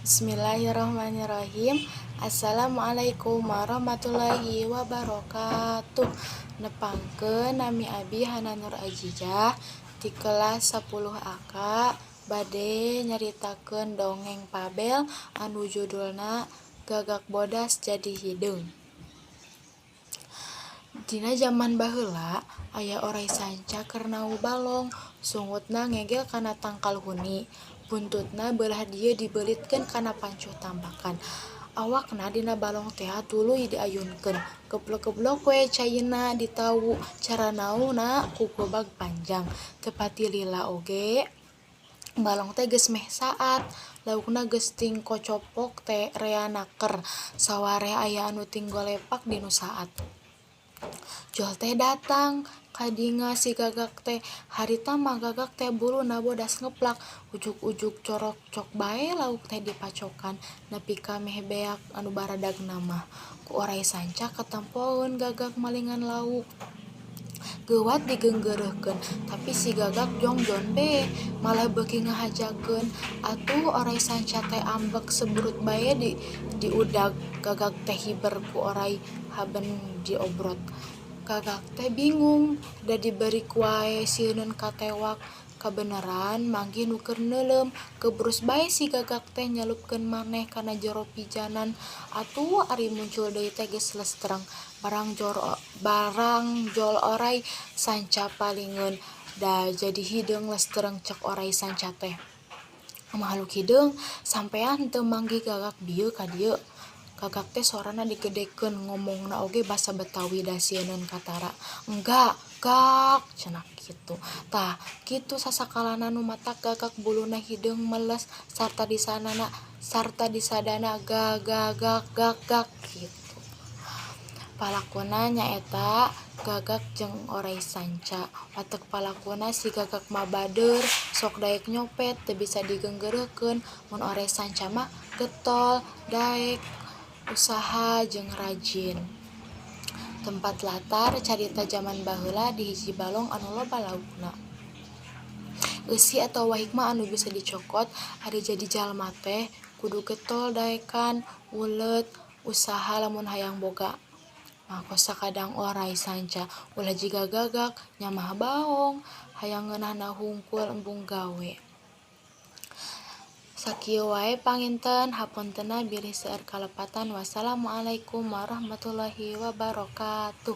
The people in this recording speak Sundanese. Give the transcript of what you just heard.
Bismillahirrahmanirrahim. Assalamualaikum warahmatullahi wabarakatuh. Nepangkeun nami Abi Hananur Ajijah di kelas 10 AK bade nyaritakeun dongeng Pabel anu judulna Gagak Bodas Jadi Hideung. Dina zaman baheula aya oray sanca keur nahu balong, sungutna ngegel kana tangkal huni, buntutna beulah dieu dibeulitkeun kana pancuh tambakan. Awakna dina balong teh tuluy diayunkeun, geblok-geblok we cayeuna ditawu cara nauna ku gobag panjang, teu pati lila oge. Balong teh geus meh saat, laukna geus ting kocopok teh rea naker, sawareh aya anu ting golepak dinu saat. Jol teh datang kadinga si Gagak teh, harita mah Gagak teh buluna bodas ngeplak, ujug-ujug corok cok bae lauk teh dipacokan, nepi ka meh beak anu baradagna mah. Ku oray sanca katempoeun Gagak malingan lauk. Geuwat digeunggeureuhkeun, tapi si Gagak jongjon be, malah beuki ngahajakeun. Atuh oray sanca teh ambek seburut bae diudag, Gagak teh hiber ku oray haben diobrot. Gagak teh bingung, da dibeurik wae sieun katewak. Kabeneran manggih nu keur neulem, kebrus bae si Gagak teh nyelupkeun maneh kana jero pijanan. Atuh ari muncul deui teh geus lestreng, barang jol oray sanca palingeun, da jadi hideung lestreng cek oray sanca teh. Makhluk hideung sampean teu manggih Gagak dieu ka dieu. Gagak teh sorana digedekeun, ngomongna oge basa Betawi da sieun katara. Enggak, Gak, cenah kitu. Tah, kitu sasakalana nu matak Gagak buluna hideung meles sarta disadana gag kitu. Palakuna nyaeta Gagak jeung oray sanca. Watek palakuna si Gagak mah bader, sok daek nyopet, teu bisa digeunggeureuhkeun. Mun oray sanca mah getol, daek, usaha jeung rajin. Tempat latar carita zaman baheula di hiji balong anu loba laukna. Eusi atawa hikmah anu bisa dicokot ari jadi jalma teh kudu getol daekan, ulet, usaha lamun hayang boga. Mangko sakadang oray sanca ulah jiga Gagak nya mah baong, hayang ngeunahna hungkul embung gawe. Sakieu wae panginten, hapuntenna bilih seueur kalepatan. Wassalamualaikum warahmatullahi wabarakatuh.